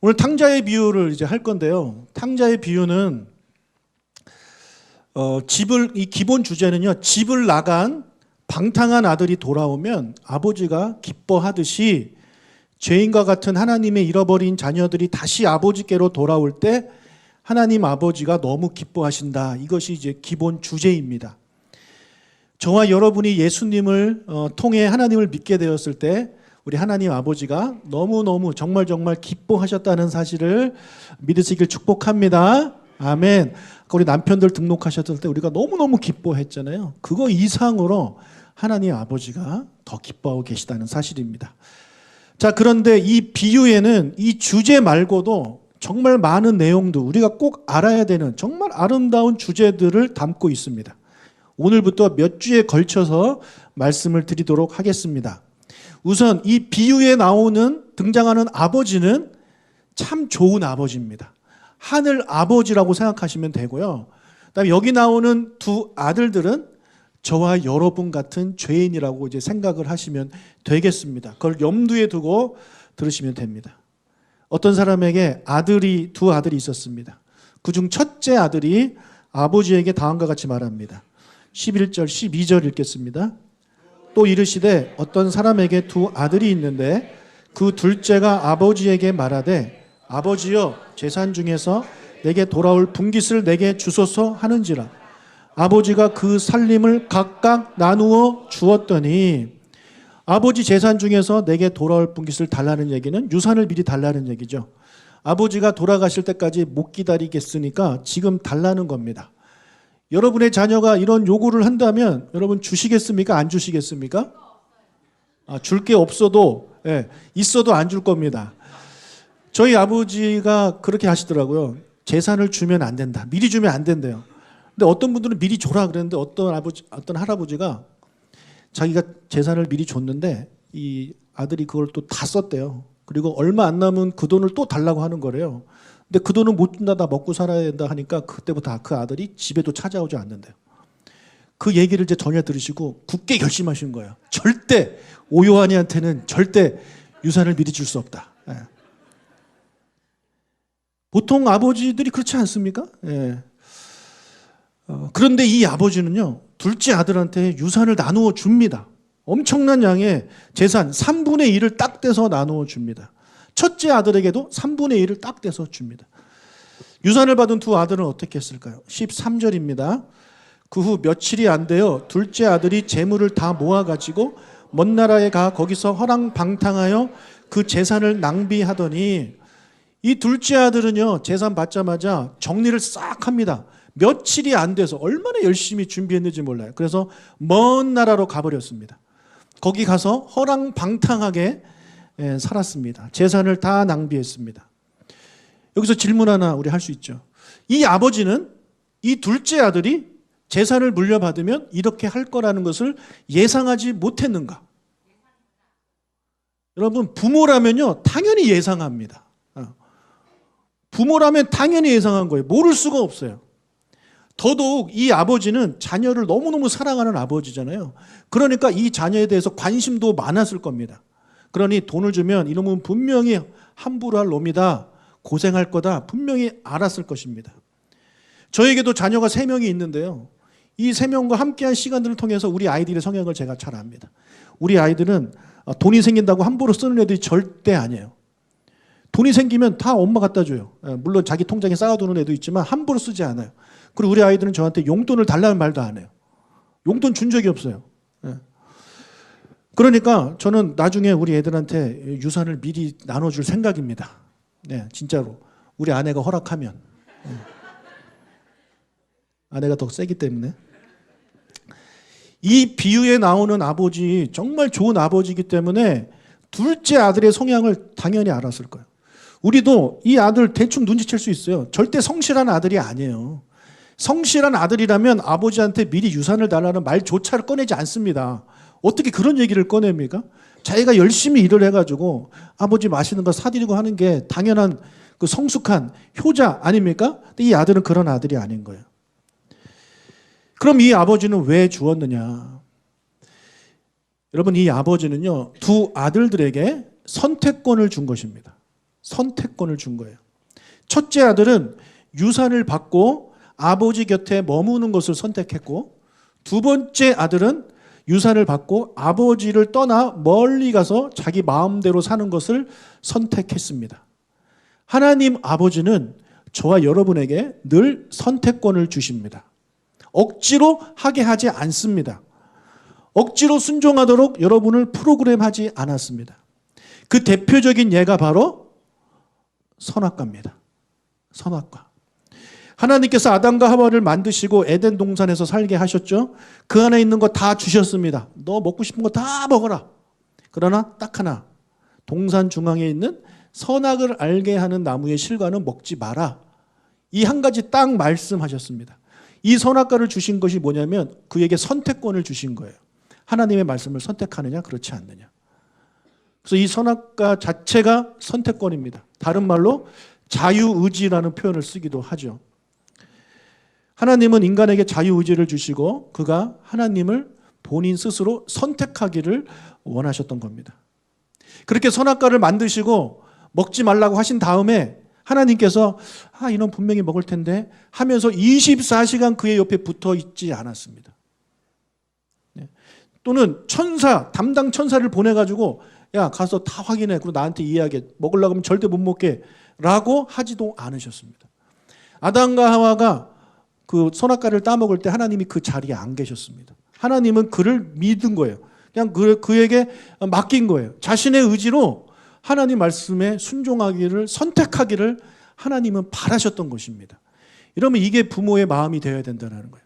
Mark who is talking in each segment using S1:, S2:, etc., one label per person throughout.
S1: 오늘 탕자의 비유를 이제 할 건데요. 탕자의 비유는 이 기본 주제는요. 집을 나간 방탕한 아들이 돌아오면 아버지가 기뻐하듯이 죄인과 같은 하나님의 잃어버린 자녀들이 다시 아버지께로 돌아올 때 하나님 아버지가 너무 기뻐하신다. 이것이 이제 기본 주제입니다. 저와 여러분이 예수님을 통해 하나님을 믿게 되었을 때 우리 하나님 아버지가 너무너무 정말 기뻐하셨다는 사실을 믿으시길 축복합니다. 아멘. 우리 남편들 등록하셨을 때 우리가 너무너무 기뻐했잖아요. 그거 이상으로 하나님 아버지가 더 기뻐하고 계시다는 사실입니다. 자, 그런데 이 비유에는 이 주제 말고도 정말 많은 내용도 우리가 꼭 알아야 되는 정말 아름다운 주제들을 담고 있습니다. 오늘부터 몇 주에 걸쳐서 말씀을 드리도록 하겠습니다. 우선 이 비유에 등장하는 아버지는 참 좋은 아버지입니다. 하늘 아버지라고 생각하시면 되고요. 그다음에 여기 나오는 두 아들들은 저와 여러분 같은 죄인이라고 이제 생각을 하시면 되겠습니다. 그걸 염두에 두고 들으시면 됩니다. 어떤 사람에게 두 아들이 있었습니다. 그중 첫째 아들이 아버지에게 다음과 같이 말합니다. 11절, 12절 읽겠습니다. 또 이르시되 어떤 사람에게 두 아들이 있는데 그 둘째가 아버지에게 말하되 아버지여 재산 중에서 내게 돌아올 분깃을 내게 주소서 하는지라. 아버지가 그 살림을 각각 나누어 주었더니 아버지 재산 중에서 내게 돌아올 분깃을 달라는 얘기는 유산을 미리 달라는 얘기죠. 아버지가 돌아가실 때까지 못 기다리겠으니까 지금 달라는 겁니다. 여러분의 자녀가 이런 요구를 한다면 여러분 주시겠습니까? 안 주시겠습니까? 줄 게 없어도 있어도 안 줄 겁니다. 저희 아버지가 그렇게 하시더라고요. 재산을 주면 안 된다. 미리 주면 안 된대요. 근데 어떤 분들은 미리 줘라 그랬는데 어떤 할아버지가 자기가 재산을 미리 줬는데 이 아들이 그걸 또 다 썼대요. 그리고 얼마 안 남은 그 돈을 또 달라고 하는 거래요. 근데 그 돈은 못 준다, 다 먹고 살아야 된다 하니까 그때부터 그 아들이 집에도 찾아오지 않는데요. 그 얘기를 이제 전혀 들으시고 굳게 결심하신 거예요. 절대 오요한이한테는 절대 유산을 미리 줄 수 없다. 보통 아버지들이 그렇지 않습니까? 그런데 이 아버지는요, 둘째 아들한테 유산을 나누어 줍니다. 엄청난 양의 재산 3분의 1을 딱 떼서 나누어 줍니다. 첫째 아들에게도 3분의 1을 딱 떼서 줍니다. 유산을 받은 두 아들은 어떻게 했을까요? 13절입니다. 그 후 며칠이 안 되어 둘째 아들이 재물을 다 모아가지고 먼 나라에 가 거기서 허랑방탕하여 그 재산을 낭비하더니 이 둘째 아들은요, 재산 받자마자 정리를 싹 합니다. 며칠이 안 돼서 얼마나 열심히 준비했는지 몰라요. 그래서 먼 나라로 가버렸습니다. 거기 가서 허랑방탕하게 살았습니다. 재산을 다 낭비했습니다. 여기서 질문 하나 우리 할 수 있죠. 이 아버지는 이 둘째 아들이 재산을 물려받으면 이렇게 할 거라는 것을 예상하지 못했는가? 여러분, 부모라면요 당연히 예상합니다. 부모라면 당연히 예상한 거예요. 모를 수가 없어요. 더더욱 이 아버지는 자녀를 너무너무 사랑하는 아버지잖아요. 그러니까 이 자녀에 대해서 관심도 많았을 겁니다. 그러니 돈을 주면 이놈은 분명히 함부로 할 놈이다. 고생할 거다. 분명히 알았을 것입니다. 저에게도 자녀가 3명이 있는데요. 이 3명과 함께한 시간들을 통해서 우리 아이들의 성향을 제가 잘 압니다. 우리 아이들은 돈이 생긴다고 함부로 쓰는 애들이 절대 아니에요. 돈이 생기면 다 엄마 갖다 줘요. 물론 자기 통장에 쌓아두는 애도 있지만 함부로 쓰지 않아요. 그리고 우리 아이들은 저한테 용돈을 달라는 말도 안 해요. 용돈 준 적이 없어요. 그러니까 저는 나중에 우리 애들한테 유산을 미리 나눠줄 생각입니다. 진짜로. 우리 아내가 허락하면. 아내가 더 세기 때문에. 이 비유에 나오는 아버지 정말 좋은 아버지이기 때문에 둘째 아들의 성향을 당연히 알았을 거예요. 우리도 이 아들 대충 눈치챌 수 있어요. 절대 성실한 아들이 아니에요. 성실한 아들이라면 아버지한테 미리 유산을 달라는 말조차를 꺼내지 않습니다. 어떻게 그런 얘기를 꺼냅니까? 자기가 열심히 일을 해가지고 아버지 맛있는 거 사드리고 하는 게 당연한 그 성숙한 효자 아닙니까? 근데 이 아들은 그런 아들이 아닌 거예요. 그럼 이 아버지는 왜 주었느냐? 여러분, 이 아버지는요, 두 아들들에게 선택권을 준 것입니다. 선택권을 준 거예요. 첫째 아들은 유산을 받고 아버지 곁에 머무는 것을 선택했고, 두 번째 아들은 유산을 받고 아버지를 떠나 멀리 가서 자기 마음대로 사는 것을 선택했습니다. 하나님 아버지는 저와 여러분에게 늘 선택권을 주십니다. 억지로 하게 하지 않습니다. 억지로 순종하도록 여러분을 프로그램하지 않았습니다. 그 대표적인 예가 바로 선악과입니다. 선악과. 하나님께서 아담과 하와를 만드시고 에덴 동산에서 살게 하셨죠. 그 안에 있는 거 다 주셨습니다. 너 먹고 싶은 거 다 먹어라. 그러나 딱 하나, 동산 중앙에 있는 선악을 알게 하는 나무의 실과는 먹지 마라. 이 한 가지 딱 말씀하셨습니다. 이 선악과를 주신 것이 뭐냐면 그에게 선택권을 주신 거예요. 하나님의 말씀을 선택하느냐 그렇지 않느냐. 그래서 이 선악과 자체가 선택권입니다. 다른 말로 자유의지라는 표현을 쓰기도 하죠. 하나님은 인간에게 자유의지를 주시고 그가 하나님을 본인 스스로 선택하기를 원하셨던 겁니다. 그렇게 선악과를 만드시고 먹지 말라고 하신 다음에 하나님께서 이놈 분명히 먹을 텐데 하면서 24시간 그의 옆에 붙어 있지 않았습니다. 또는 천사, 담당 천사를 보내가지고 야 가서 다 확인해. 그리고 나한테 이야기해. 먹으려고 하면 절대 못 먹게 라고 하지도 않으셨습니다. 아담과 하와가 그 선악과를 따먹을 때 하나님이 그 자리에 안 계셨습니다. 하나님은 그를 믿은 거예요. 그냥 그에게 맡긴 거예요. 자신의 의지로 하나님 말씀에 순종하기를 선택하기를 하나님은 바라셨던 것입니다. 이러면 이게 부모의 마음이 되어야 된다는 거예요.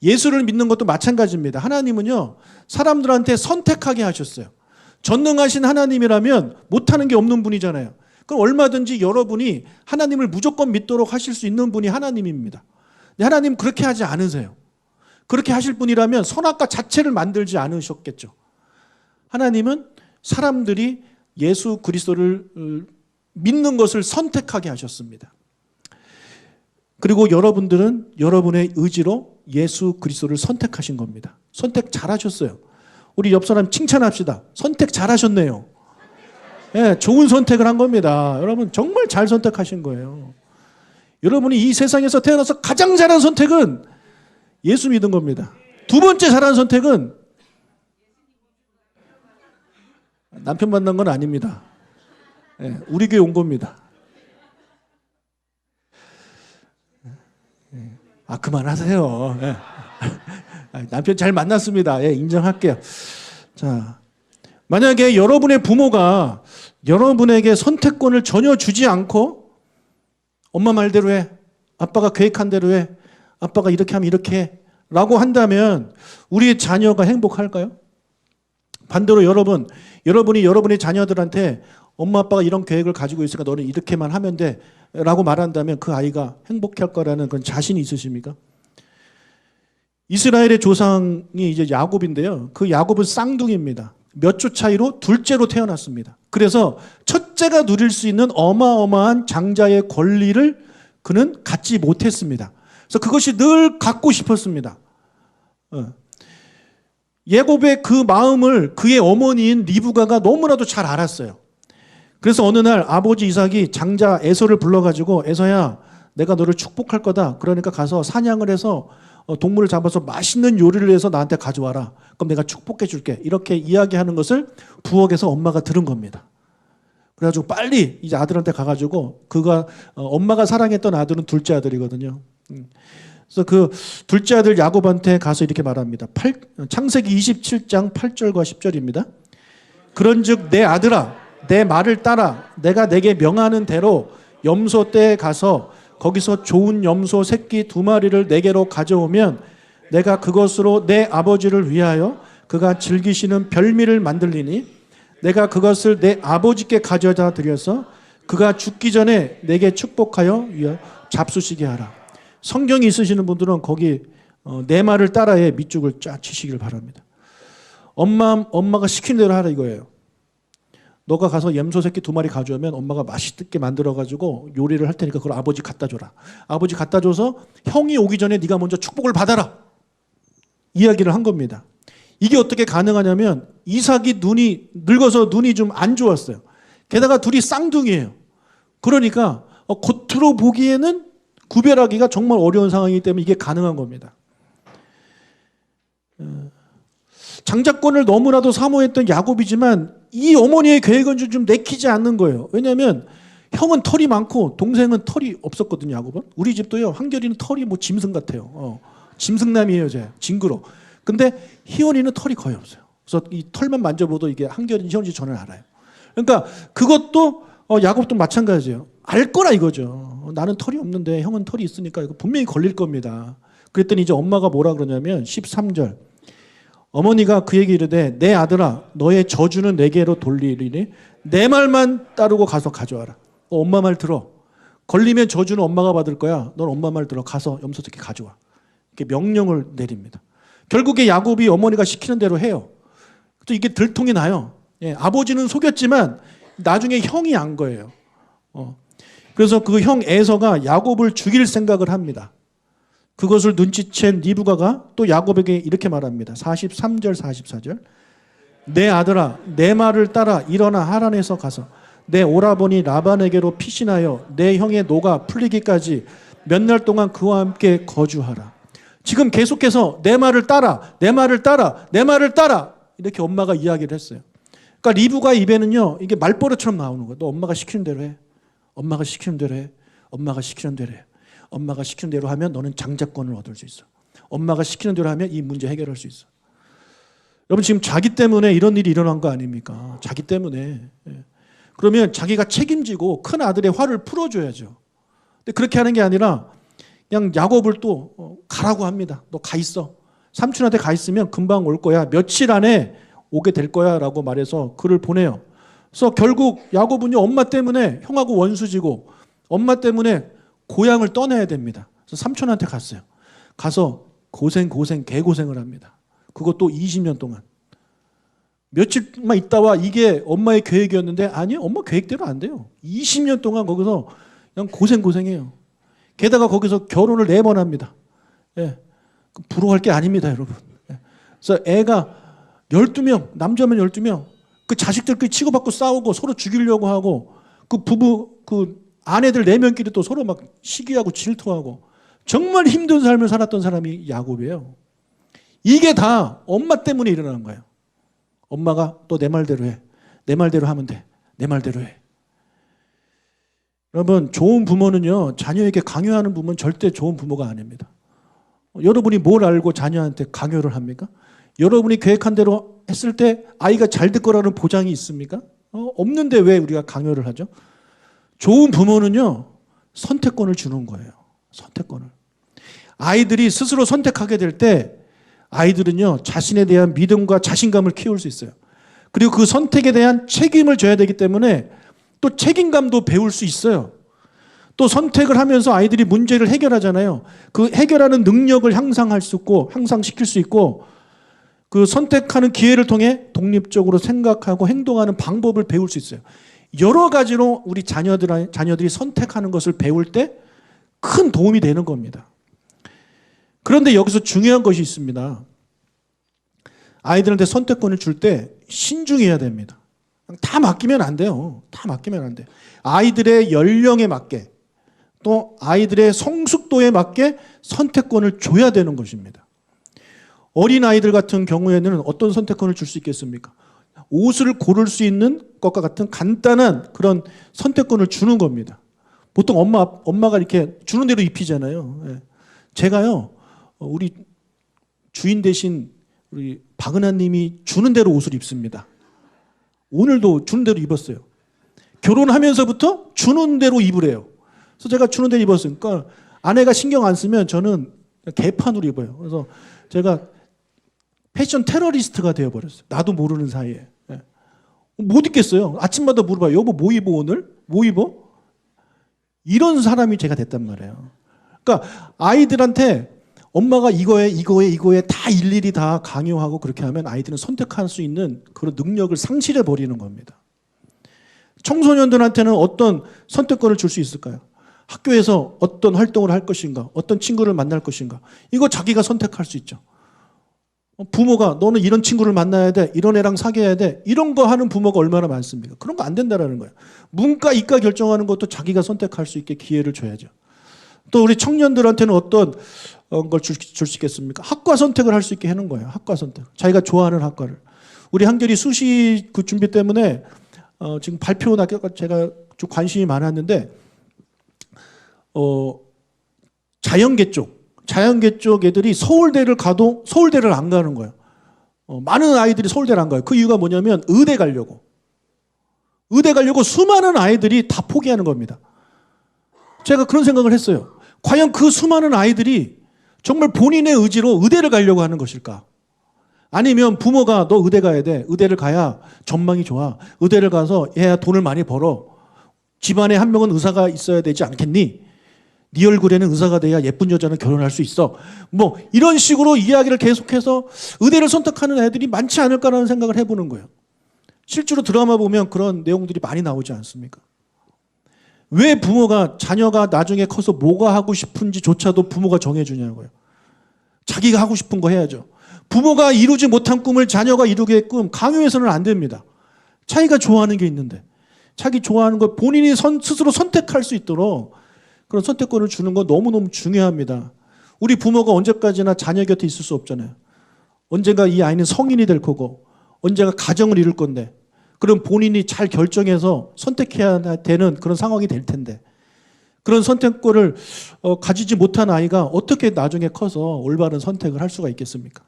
S1: 예수를 믿는 것도 마찬가지입니다. 하나님은요 사람들한테 선택하게 하셨어요. 전능하신 하나님이라면 못하는 게 없는 분이잖아요. 그럼 얼마든지 여러분이 하나님을 무조건 믿도록 하실 수 있는 분이 하나님입니다. 근데 하나님 그렇게 하지 않으세요. 그렇게 하실 분이라면 선악과 자체를 만들지 않으셨겠죠. 하나님은 사람들이 예수 그리스도를 믿는 것을 선택하게 하셨습니다. 그리고 여러분들은 여러분의 의지로 예수 그리스도를 선택하신 겁니다. 선택 잘하셨어요. 우리 옆 사람 칭찬합시다. 선택 잘하셨네요. 네, 좋은 선택을 한 겁니다. 여러분 정말 잘 선택하신 거예요. 여러분이 이 세상에서 태어나서 가장 잘한 선택은 예수 믿은 겁니다. 두 번째 잘한 선택은 남편 만난 건 아닙니다. 네, 우리 교회 온 겁니다. 그만하세요. 네. 남편 잘 만났습니다. 예, 인정할게요. 자, 만약에 여러분의 부모가 여러분에게 선택권을 전혀 주지 않고 엄마 말대로 해, 아빠가 계획한 대로 해, 아빠가 이렇게 하면 이렇게 해 라고 한다면 우리의 자녀가 행복할까요? 반대로 여러분이 여러분의 자녀들한테 엄마 아빠가 이런 계획을 가지고 있으니까 너는 이렇게만 하면 돼 라고 말한다면 그 아이가 행복할 거라는 그런 자신이 있으십니까? 이스라엘의 조상이 이제 야곱인데요. 그 야곱은 쌍둥이입니다. 몇 주 차이로 둘째로 태어났습니다. 그래서 첫째가 누릴 수 있는 어마어마한 장자의 권리를 그는 갖지 못했습니다. 그래서 그것이 늘 갖고 싶었습니다. 야곱의 그 마음을 그의 어머니인 리브가가 너무나도 잘 알았어요. 그래서 어느 날 아버지 이삭이 장자 에서를 불러가지고 에서야 내가 너를 축복할 거다. 그러니까 가서 사냥을 해서 동물을 잡아서 맛있는 요리를 해서 나한테 가져와라. 그럼 내가 축복해 줄게. 이렇게 이야기하는 것을 부엌에서 엄마가 들은 겁니다. 그래가지고 빨리 이제 아들한테 가가지고 그가 엄마가 사랑했던 아들은 둘째 아들이거든요. 그래서 그 둘째 아들 야곱한테 가서 이렇게 말합니다. 창세기 27장 8절과 10절입니다. 그런즉 내 아들아 내 말을 따라 내가 내게 명하는 대로 염소 떼에 가서 거기서 좋은 염소 새끼 2마리를 내게로 가져오면 내가 그것으로 내 아버지를 위하여 그가 즐기시는 별미를 만들리니 내가 그것을 내 아버지께 가져다 드려서 그가 죽기 전에 내게 축복하여 잡수시게 하라. 성경이 있으시는 분들은 거기 내 말을 따라해 밑줄을 쫙 치시기를 바랍니다. 엄마가 시킨 대로 하라 이거예요. 너가 가서 염소 새끼 2마리 가져오면 엄마가 맛있게 만들어가지고 요리를 할 테니까 그걸 아버지 갖다 줘라. 아버지 갖다 줘서 형이 오기 전에 네가 먼저 축복을 받아라. 이야기를 한 겁니다. 이게 어떻게 가능하냐면 이삭이 늙어서 눈이 좀 안 좋았어요. 게다가 둘이 쌍둥이에요. 그러니까 겉으로 보기에는 구별하기가 정말 어려운 상황이기 때문에 이게 가능한 겁니다. 장자권을 너무나도 사모했던 야곱이지만 이 어머니의 계획은 좀 내키지 않는 거예요. 왜냐하면 형은 털이 많고 동생은 털이 없었거든요. 야곱은. 우리 집도요. 한결이는 털이 뭐 짐승 같아요. 짐승남이에요. 제 징그러. 근데 희원이는 털이 거의 없어요. 그래서 이 털만 만져봐도 이게 한결이 희원인지 저는 알아요. 그러니까 그것도 야곱도 마찬가지예요. 알 거라 이거죠. 나는 털이 없는데 형은 털이 있으니까 이거 분명히 걸릴 겁니다. 그랬더니 이제 엄마가 뭐라 그러냐면 13절. 어머니가 그에게 이르되 내 아들아 너의 저주는 내게로 돌리리니 내 말만 따르고 가서 가져와라. 엄마 말 들어. 걸리면 저주는 엄마가 받을 거야. 넌 엄마 말 들어. 가서 염소새끼 가져와. 이렇게 명령을 내립니다. 결국에 야곱이 어머니가 시키는 대로 해요. 또 이게 들통이 나요. 예, 아버지는 속였지만 나중에 형이 안 거예요. 그래서 그 형 에서가 야곱을 죽일 생각을 합니다. 그것을 눈치챈 리브가가 또 야곱에게 이렇게 말합니다. 43절 44절. 내 아들아 내 말을 따라 일어나 하란에서 가서 내 오라버니 라반에게로 피신하여 내 형의 노가 풀리기까지 몇 날 동안 그와 함께 거주하라. 지금 계속해서 내 말을 따라 내 말을 따라 내 말을 따라 이렇게 엄마가 이야기를 했어요. 그러니까 리브가 입에는요 이게 말버릇처럼 나오는 거예요. 너 엄마가 시키는 대로 해. 엄마가 시키는 대로 해. 엄마가 시키는 대로 해. 엄마가 시키는 대로 하면 너는 장자권을 얻을 수 있어. 엄마가 시키는 대로 하면 이 문제 해결할 수 있어. 여러분 지금 자기 때문에 이런 일이 일어난 거 아닙니까? 자기 때문에. 그러면 자기가 책임지고 큰 아들의 화를 풀어줘야죠. 근데 그렇게 하는 게 아니라 그냥 야곱을 또 가라고 합니다. 너 가 있어. 삼촌한테 가 있으면 금방 올 거야. 며칠 안에 오게 될 거야 라고 말해서 그를 보내요. 그래서 결국 야곱은요 엄마 때문에 형하고 원수지고 엄마 때문에 고향을 떠나야 됩니다. 그래서 삼촌한테 갔어요. 가서 개고생을 합니다. 그것도 20년 동안. 며칠만 있다와 이게 엄마의 계획이었는데 아니요. 엄마 계획대로 안 돼요. 20년 동안 거기서 그냥 고생해요. 게다가 거기서 결혼을 4번 합니다. 예. 부러워할 게 아닙니다, 여러분. 예. 그래서 애가 12명, 남자면 12명. 그 자식들끼리 치고받고 싸우고 서로 죽이려고 하고 그 부부, 그 아내들 4명끼리 또 서로 막 시기하고 질투하고 정말 힘든 삶을 살았던 사람이 야곱이에요. 이게 다 엄마 때문에 일어난 거예요. 엄마가 또 내 말대로 해. 내 말대로 하면 돼. 내 말대로 해. 여러분 좋은 부모는요 자녀에게 강요하는 부모는 절대 좋은 부모가 아닙니다. 여러분이 뭘 알고 자녀한테 강요를 합니까? 여러분이 계획한 대로 했을 때 아이가 잘 될 거라는 보장이 있습니까? 없는데 왜 우리가 강요를 하죠? 좋은 부모는요 선택권을 주는 거예요. 선택권을. 아이들이 스스로 선택하게 될 때 아이들은요 자신에 대한 믿음과 자신감을 키울 수 있어요. 그리고 그 선택에 대한 책임을 져야 되기 때문에 또 책임감도 배울 수 있어요. 또 선택을 하면서 아이들이 문제를 해결하잖아요. 그 해결하는 능력을 향상할 수 있고 향상시킬 수 있고 그 선택하는 기회를 통해 독립적으로 생각하고 행동하는 방법을 배울 수 있어요. 여러 가지로 우리 자녀들이 선택하는 것을 배울 때 큰 도움이 되는 겁니다. 그런데 여기서 중요한 것이 있습니다. 아이들한테 선택권을 줄 때 신중해야 됩니다. 다 맡기면 안 돼요. 다 맡기면 안 돼요. 아이들의 연령에 맞게 또 아이들의 성숙도에 맞게 선택권을 줘야 되는 것입니다. 어린아이들 같은 경우에는 어떤 선택권을 줄 수 있겠습니까? 옷을 고를 수 있는 것과 같은 간단한 그런 선택권을 주는 겁니다. 보통 엄마가 이렇게 주는 대로 입히잖아요. 예. 제가요, 우리 주인 대신 우리 박은하 님이 주는 대로 옷을 입습니다. 오늘도 주는 대로 입었어요. 결혼하면서부터 주는 대로 입으래요. 그래서 제가 주는 대로 입었으니까 아내가 신경 안 쓰면 저는 개판으로 입어요. 그래서 제가 패션 테러리스트가 되어버렸어요. 나도 모르는 사이에. 예. 못 입겠어요. 아침마다 물어봐요. 여보 뭐 입어 오늘? 뭐 입어? 이런 사람이 제가 됐단 말이에요. 그러니까 아이들한테 엄마가 이거에 다 일일이 다 강요하고 그렇게 하면 아이들은 선택할 수 있는 그런 능력을 상실해 버리는 겁니다. 청소년들한테는 어떤 선택권을 줄 수 있을까요? 학교에서 어떤 활동을 할 것인가, 어떤 친구를 만날 것인가, 이거 자기가 선택할 수 있죠. 부모가 너는 이런 친구를 만나야 돼, 이런 애랑 사귀어야 돼, 이런 거 하는 부모가 얼마나 많습니까? 그런 거 안 된다라는 거예요. 문과, 이과 결정하는 것도 자기가 선택할 수 있게 기회를 줘야죠. 또 우리 청년들한테는 어떤 걸 줄 수 있겠습니까? 학과 선택을 할 수 있게 하는 거예요. 학과 선택. 자기가 좋아하는 학과를. 우리 한결이 수시 그 준비 때문에 지금 발표 나가 제가 좀 관심이 많았는데 자연계 쪽 애들이 서울대를 가도 서울대를 안 가는 거예요. 많은 아이들이 서울대를 안 가요. 그 이유가 뭐냐면 의대 가려고 수많은 아이들이 다 포기하는 겁니다. 제가 그런 생각을 했어요. 과연 그 수많은 아이들이 정말 본인의 의지로 의대를 가려고 하는 것일까? 아니면 부모가 너 의대 가야 돼. 의대를 가야 전망이 좋아. 의대를 가서 얘야 돈을 많이 벌어. 집안에 한 명은 의사가 있어야 되지 않겠니? 네 얼굴에는 의사가 돼야 예쁜 여자는 결혼할 수 있어. 뭐 이런 식으로 이야기를 계속해서 의대를 선택하는 애들이 많지 않을까라는 생각을 해보는 거예요. 실제로 드라마 보면 그런 내용들이 많이 나오지 않습니까? 왜 부모가 자녀가 나중에 커서 뭐가 하고 싶은지조차도 부모가 정해주냐고요. 자기가 하고 싶은 거 해야죠. 부모가 이루지 못한 꿈을 자녀가 이루게끔 강요해서는 안 됩니다. 자기가 좋아하는 게 있는데 자기 좋아하는 걸 본인이 스스로 선택할 수 있도록 그런 선택권을 주는 거 너무너무 중요합니다. 우리 부모가 언제까지나 자녀 곁에 있을 수 없잖아요. 언젠가 이 아이는 성인이 될 거고 언젠가 가정을 이룰 건데 그럼 본인이 잘 결정해서 선택해야 되는 그런 상황이 될 텐데 그런 선택권을 가지지 못한 아이가 어떻게 나중에 커서 올바른 선택을 할 수가 있겠습니까?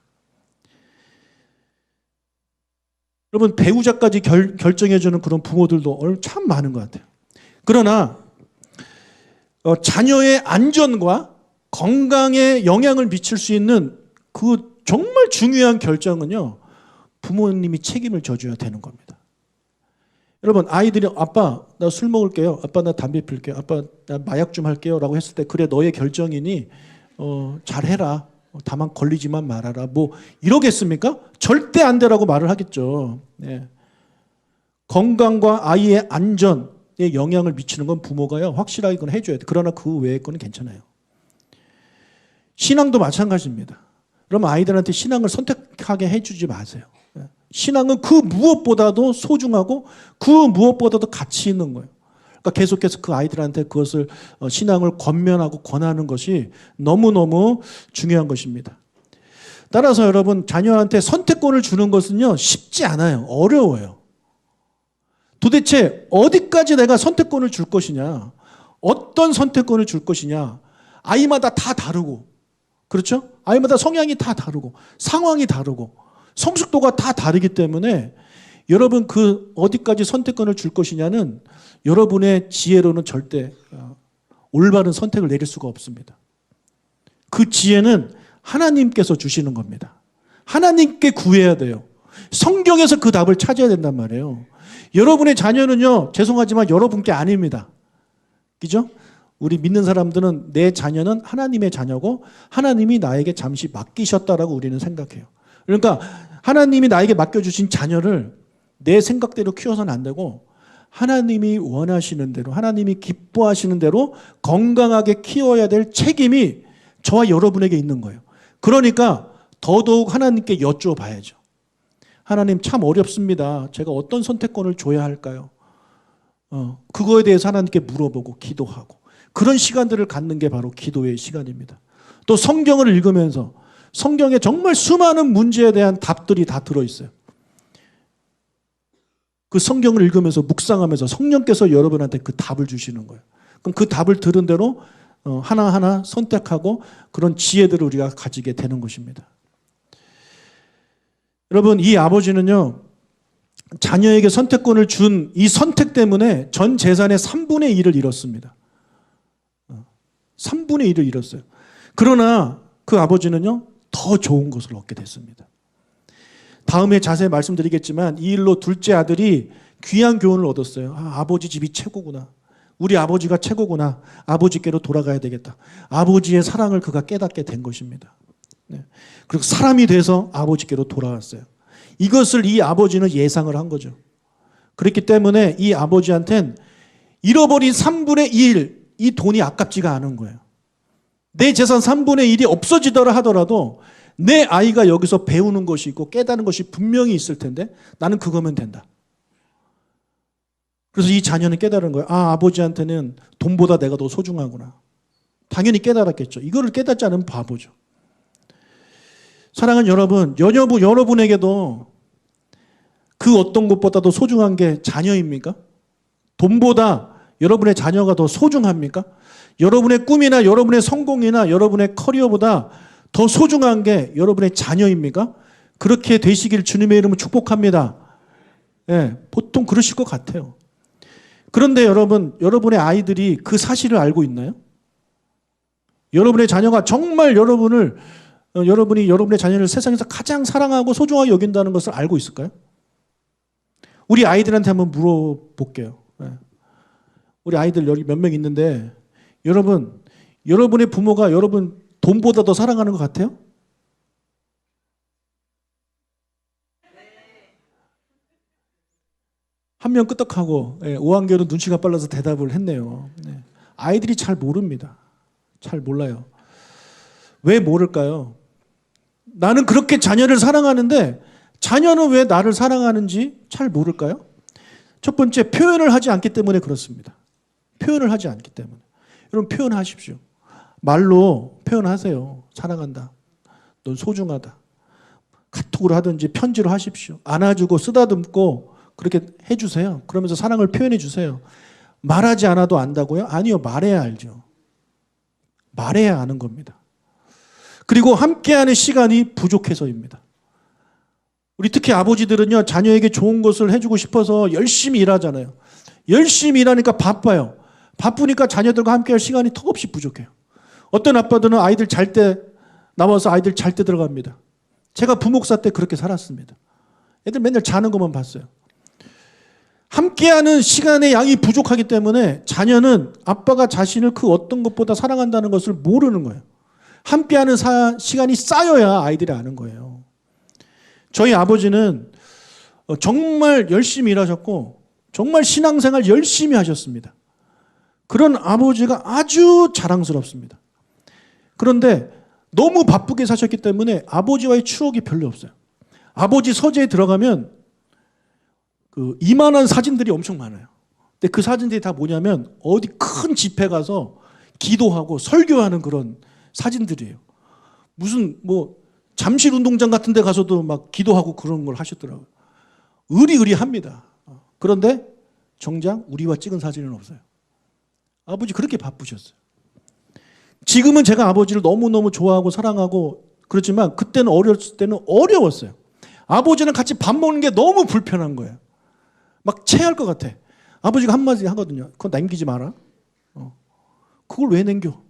S1: 여러분 배우자까지 결정해주는 그런 부모들도 참 많은 것 같아요. 그러나 자녀의 안전과 건강에 영향을 미칠 수 있는 그 정말 중요한 결정은요. 부모님이 책임을 져줘야 되는 겁니다. 여러분 아이들이 아빠 나 술 먹을게요. 아빠 나 담배 필게요. 아빠 나 마약 좀 할게요. 라고 했을 때 그래 너의 결정이니 잘해라. 다만 걸리지만 말아라. 뭐 이러겠습니까? 절대 안 되라고 말을 하겠죠. 네. 건강과 아이의 안전에 영향을 미치는 건 부모가요. 확실하게 그건 해줘야 돼. 그러나 그 외의 거는 괜찮아요. 신앙도 마찬가지입니다. 그러면 아이들한테 신앙을 선택하게 해주지 마세요. 신앙은 그 무엇보다도 소중하고 그 무엇보다도 가치 있는 거예요. 그러니까 계속해서 그 아이들한테 그것을 신앙을 권면하고 권하는 것이 너무너무 중요한 것입니다. 따라서 여러분 자녀한테 선택권을 주는 것은요 쉽지 않아요. 어려워요. 도대체 어디까지 내가 선택권을 줄 것이냐 어떤 선택권을 줄 것이냐 아이마다 다 다르고 그렇죠? 아이마다 성향이 다 다르고 상황이 다르고 성숙도가 다 다르기 때문에 여러분 그 어디까지 선택권을 줄 것이냐는 여러분의 지혜로는 절대 올바른 선택을 내릴 수가 없습니다. 그 지혜는 하나님께서 주시는 겁니다. 하나님께 구해야 돼요. 성경에서 그 답을 찾아야 된단 말이에요. 여러분의 자녀는요 죄송하지만 여러분께 아닙니다. 그죠? 우리 믿는 사람들은 내 자녀는 하나님의 자녀고 하나님이 나에게 잠시 맡기셨다라고 우리는 생각해요. 그러니까 하나님이 나에게 맡겨주신 자녀를 내 생각대로 키워서는 안 되고 하나님이 원하시는 대로 하나님이 기뻐하시는 대로 건강하게 키워야 될 책임이 저와 여러분에게 있는 거예요. 그러니까 더더욱 하나님께 여쭤봐야죠. 하나님 참 어렵습니다. 제가 어떤 선택권을 줘야 할까요? 그거에 대해서 하나님께 물어보고 기도하고 그런 시간들을 갖는 게 바로 기도의 시간입니다. 또 성경을 읽으면서 성경에 정말 수많은 문제에 대한 답들이 다 들어있어요. 그 성경을 읽으면서 묵상하면서 성령께서 여러분한테 그 답을 주시는 거예요. 그럼 그 답을 들은 대로 하나하나 선택하고 그런 지혜들을 우리가 가지게 되는 것입니다. 여러분 이 아버지는요 자녀에게 선택권을 준 이 선택 때문에 전 재산의 3분의 1을 잃었습니다. 3분의 1을 잃었어요. 그러나 그 아버지는요 더 좋은 것을 얻게 됐습니다. 다음에 자세히 말씀드리겠지만 이 일로 둘째 아들이 귀한 교훈을 얻었어요. 아버지 집이 최고구나. 우리 아버지가 최고구나. 아버지께로 돌아가야 되겠다. 아버지의 사랑을 그가 깨닫게 된 것입니다. 네. 그리고 사람이 돼서 아버지께로 돌아왔어요. 이것을 이 아버지는 예상을 한 거죠. 그렇기 때문에 이 아버지한테는 잃어버린 3분의 1, 이 돈이 아깝지가 않은 거예요. 내 재산 3분의 1이 없어지더라 하더라도 내 아이가 여기서 배우는 것이 있고 깨닫는 것이 분명히 있을 텐데 나는 그거면 된다. 그래서 이 자녀는 깨달은 거예요. 아, 아버지한테는 돈보다 내가 더 소중하구나. 당연히 깨달았겠죠. 이거를 깨닫지 않으면 바보죠. 사랑하는 여러분, 여러분에게도 그 어떤 것보다도 소중한 게 자녀입니까? 돈보다 여러분의 자녀가 더 소중합니까? 여러분의 꿈이나 여러분의 성공이나 여러분의 커리어보다 더 소중한 게 여러분의 자녀입니까? 그렇게 되시길 주님의 이름으로 축복합니다. 예, 보통 그러실 것 같아요. 그런데 여러분의 아이들이 그 사실을 알고 있나요? 여러분의 자녀가 정말 여러분이 여러분의 자녀를 세상에서 가장 사랑하고 소중하게 여긴다는 것을 알고 있을까요? 우리 아이들한테 한번 물어볼게요. 예. 우리 아이들 여기 몇 명 있는데 여러분의 부모가 여러분 돈보다 더 사랑하는 것 같아요? 한 명 끄떡하고 5학년은 눈치가 빨라서 대답을 했네요. 네. 아이들이 잘 모릅니다. 잘 몰라요. 왜 모를까요? 나는 그렇게 자녀를 사랑하는데 자녀는 왜 나를 사랑하는지 잘 모를까요? 첫 번째, 표현을 하지 않기 때문에 그렇습니다. 표현을 하지 않기 때문에. 여러분 표현하십시오. 말로 표현하세요. 사랑한다. 넌 소중하다. 카톡으로 하든지 편지로 하십시오. 안아주고 쓰다듬고 그렇게 해주세요. 그러면서 사랑을 표현해 주세요. 말하지 않아도 안다고요? 아니요. 말해야 알죠. 말해야 아는 겁니다. 그리고 함께하는 시간이 부족해서입니다. 우리 특히 아버지들은요, 자녀에게 좋은 것을 해주고 싶어서 열심히 일하잖아요. 열심히 일하니까 바빠요. 바쁘니까 자녀들과 함께할 시간이 턱없이 부족해요. 어떤 아빠들은 아이들 잘 때 나와서 아이들 잘 때 들어갑니다. 제가 부목사 때 그렇게 살았습니다. 애들 맨날 자는 것만 봤어요. 함께하는 시간의 양이 부족하기 때문에 자녀는 아빠가 자신을 그 어떤 것보다 사랑한다는 것을 모르는 거예요. 함께하는 시간이 쌓여야 아이들이 아는 거예요. 저희 아버지는 정말 열심히 일하셨고 정말 신앙생활 열심히 하셨습니다. 그런 아버지가 아주 자랑스럽습니다. 그런데 너무 바쁘게 사셨기 때문에 아버지와의 추억이 별로 없어요. 아버지 서재에 들어가면 이만한 사진들이 엄청 많아요. 근데 그 사진들이 다 뭐냐면 어디 큰 집회 가서 기도하고 설교하는 그런 사진들이에요. 무슨 잠실 운동장 같은 데 가서도 막 기도하고 그런 걸 하셨더라고요. 의리의리합니다. 그런데 정작 우리와 찍은 사진은 없어요. 아버지 그렇게 바쁘셨어요. 지금은 제가 아버지를 너무너무 좋아하고 사랑하고 그렇지만 그때는 어렸을 때는 어려웠어요. 아버지랑 같이 밥 먹는 게 너무 불편한 거예요. 막 체할 것 같아. 아버지가 한마디 하거든요. 그거 남기지 마라. 그걸 왜 남겨?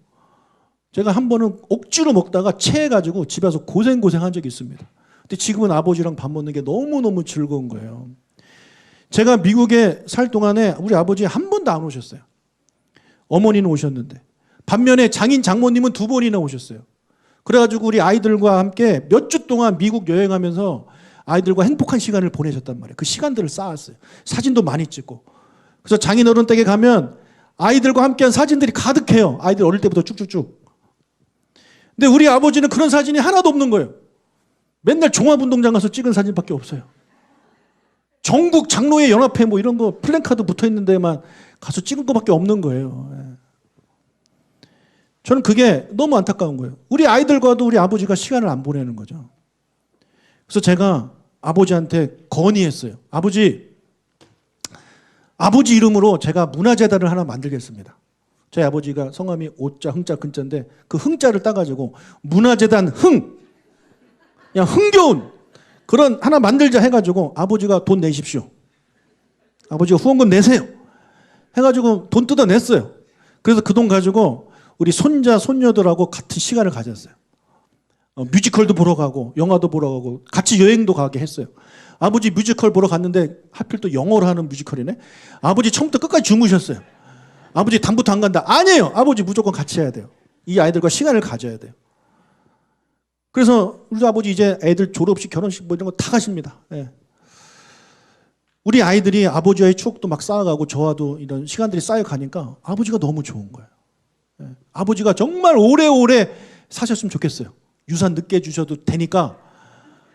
S1: 제가 한 번은 억지로 먹다가 체해가지고 집에 와서 고생한 적이 있습니다. 근데 지금은 아버지랑 밥 먹는 게 너무너무 즐거운 거예요. 제가 미국에 살 동안에 우리 아버지 한 번도 안 오셨어요. 어머니는 오셨는데. 반면에 장인 장모님은 2번이나 오셨어요. 그래가지고 우리 아이들과 함께 몇 주 동안 미국 여행하면서 아이들과 행복한 시간을 보내셨단 말이에요. 그 시간들을 쌓았어요. 사진도 많이 찍고. 그래서 장인어른 댁에 가면 아이들과 함께한 사진들이 가득해요. 아이들 어릴 때부터 쭉쭉쭉. 근데 우리 아버지는 그런 사진이 하나도 없는 거예요. 맨날 종합운동장 가서 찍은 사진밖에 없어요. 전국 장로회 연합회 이런 거 플랜카드 붙어 있는 데만 가서 찍은 것밖에 없는 거예요. 저는 그게 너무 안타까운 거예요. 우리 아이들과도 우리 아버지가 시간을 안 보내는 거죠. 그래서 제가 아버지한테 건의했어요. 아버지 이름으로 제가 문화재단을 하나 만들겠습니다. 저희 아버지가 성함이 오자 흥자 근자인데 그 흥자를 따가지고 문화재단 흥! 그냥 흥겨운 그런 하나 만들자 해가지고 아버지가 돈 내십시오. 아버지가 후원금 내세요. 해가지고 돈 뜯어냈어요. 그래서 그 돈 가지고 우리 손자, 손녀들하고 같은 시간을 가졌어요. 뮤지컬도 보러 가고 영화도 보러 가고 같이 여행도 가게 했어요. 아버지 뮤지컬 보러 갔는데 하필 또 영어로 하는 뮤지컬이네. 아버지 처음부터 끝까지 주무셨어요. 아버지 다음부터 안 간다. 아니에요. 아버지 무조건 같이 해야 돼요. 이 아이들과 시간을 가져야 돼요. 그래서 우리 아버지 이제 애들 졸업식, 결혼식 이런 거 다 가십니다. 예. 우리 아이들이 아버지와의 추억도 막 쌓아가고 저와도 이런 시간들이 쌓여가니까 아버지가 너무 좋은 거예요. 예. 아버지가 정말 오래오래 사셨으면 좋겠어요. 유산 늦게 주셔도 되니까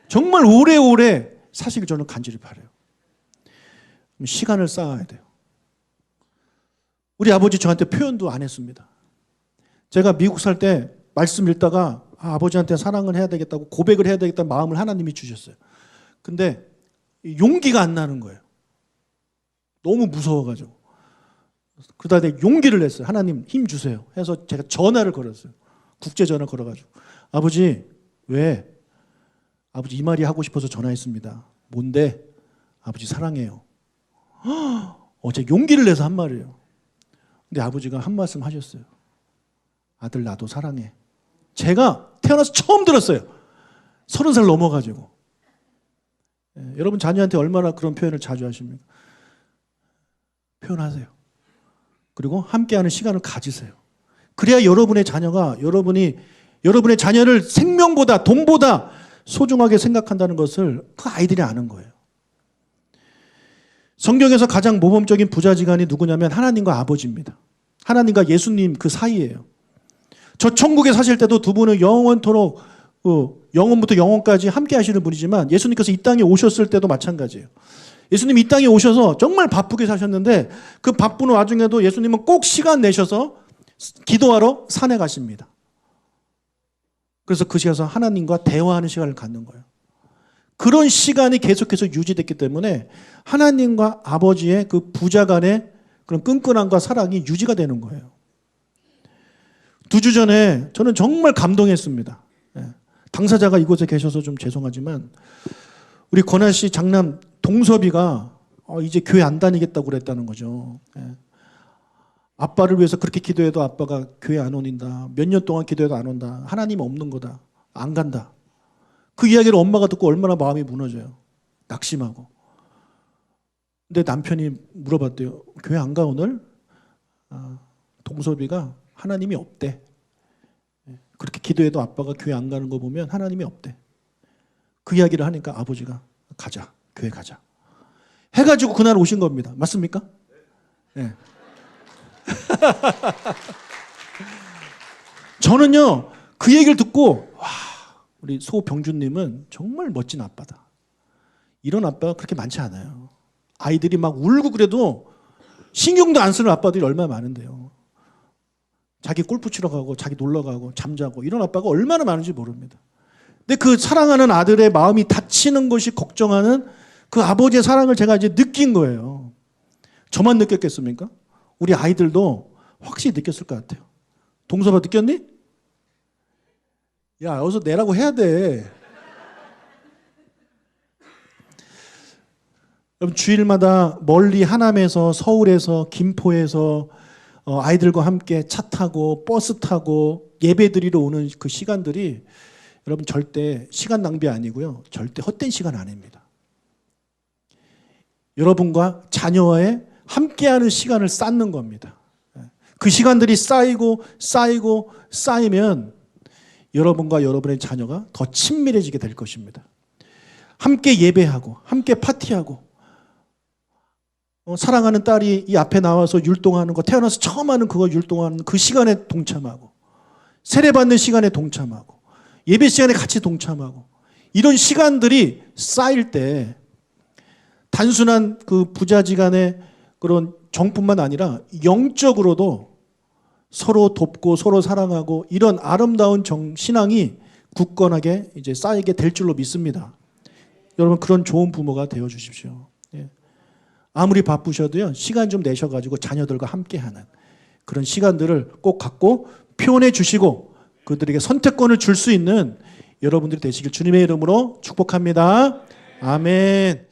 S1: 정말 오래오래 사시길 저는 간절히 바라요. 시간을 쌓아야 돼요. 우리 아버지 저한테 표현도 안 했습니다. 제가 미국 살 때 말씀 읽다가 아버지한테 사랑을 해야 되겠다고 고백을 해야 되겠다는 마음을 하나님이 주셨어요. 근데 용기가 안 나는 거예요. 너무 무서워가지고. 그러다 내가 용기를 냈어요. 하나님 힘 주세요. 해서 제가 전화를 걸었어요. 국제전화 걸어가지고. 아버지 왜? 아버지 이 말이 하고 싶어서 전화했습니다. 뭔데? 아버지 사랑해요. 제가 용기를 내서 한 말이에요. 근데 아버지가 한 말씀 하셨어요. 아들 나도 사랑해. 제가 태어나서 처음 들었어요. 30살 넘어가지고. 여러분 자녀한테 얼마나 그런 표현을 자주 하십니까? 표현하세요. 그리고 함께하는 시간을 가지세요. 그래야 여러분의 자녀가 여러분의 자녀를 생명보다 돈보다 소중하게 생각한다는 것을 그 아이들이 아는 거예요. 성경에서 가장 모범적인 부자지간이 누구냐면 하나님과 아버지입니다. 하나님과 예수님 그 사이예요. 저 천국에 사실 때도 두 분은 영원토록 영원부터 영원까지 함께 하시는 분이지만 예수님께서 이 땅에 오셨을 때도 마찬가지예요. 예수님이 이 땅에 오셔서 정말 바쁘게 사셨는데 그 바쁜 와중에도 예수님은 꼭 시간 내셔서 기도하러 산에 가십니다. 그래서 그 시간에서 하나님과 대화하는 시간을 갖는 거예요. 그런 시간이 계속해서 유지됐기 때문에 하나님과 아버지의 그 부자 간의 그런 끈끈함과 사랑이 유지가 되는 거예요. 2주 전에 저는 정말 감동했습니다. 당사자가 이곳에 계셔서 좀 죄송하지만 우리 권한 씨 장남 동섭이가 이제 교회 안 다니겠다고 그랬다는 거죠. 아빠를 위해서 그렇게 기도해도 아빠가 교회 안 오는다. 몇 년 동안 기도해도 안 온다. 하나님 없는 거다. 안 간다. 그 이야기를 엄마가 듣고 얼마나 마음이 무너져요. 낙심하고. 근데 남편이 물어봤대요. 교회 안 가 오늘? 동섭이가 하나님이 없대. 그렇게 기도해도 아빠가 교회 안 가는 거 보면 하나님이 없대. 그 이야기를 하니까 아버지가 가자. 교회 가자. 해가지고 그날 오신 겁니다. 맞습니까? 네. 저는요 그 얘기를 듣고 와, 우리 소병준님은 정말 멋진 아빠다. 이런 아빠가 그렇게 많지 않아요. 아이들이 막 울고 그래도 신경도 안 쓰는 아빠들이 얼마나 많은데요. 자기 골프 치러 가고 자기 놀러 가고 잠자고 이런 아빠가 얼마나 많은지 모릅니다. 근데 그 사랑하는 아들의 마음이 다치는 것이 걱정하는 그 아버지의 사랑을 제가 이제 느낀 거예요. 저만 느꼈겠습니까? 우리 아이들도 확실히 느꼈을 것 같아요. 동섭아 느꼈니? 야, 여기서 내라고 해야 돼. 여러분 주일마다 멀리 하남에서 서울에서 김포에서 아이들과 함께 차 타고 버스 타고 예배 드리러 오는 그 시간들이 여러분 절대 시간 낭비 아니고요. 절대 헛된 시간 아닙니다. 여러분과 자녀와의 함께하는 시간을 쌓는 겁니다. 그 시간들이 쌓이면 여러분과 여러분의 자녀가 더 친밀해지게 될 것입니다. 함께 예배하고 함께 파티하고 사랑하는 딸이 이 앞에 나와서 율동하는 거 태어나서 처음 하는 그거 율동하는 그 시간에 동참하고 세례받는 시간에 동참하고 예배 시간에 같이 동참하고 이런 시간들이 쌓일 때 단순한 그 부자지간의 그런 정뿐만 아니라 영적으로도 서로 돕고 서로 사랑하고 이런 아름다운 신앙이 굳건하게 이제 쌓이게 될 줄로 믿습니다. 여러분 그런 좋은 부모가 되어 주십시오. 아무리 바쁘셔도요 시간 좀 내셔가지고 자녀들과 함께하는 그런 시간들을 꼭 갖고 표현해 주시고 그들에게 선택권을 줄 수 있는 여러분들이 되시길 주님의 이름으로 축복합니다. 아멘.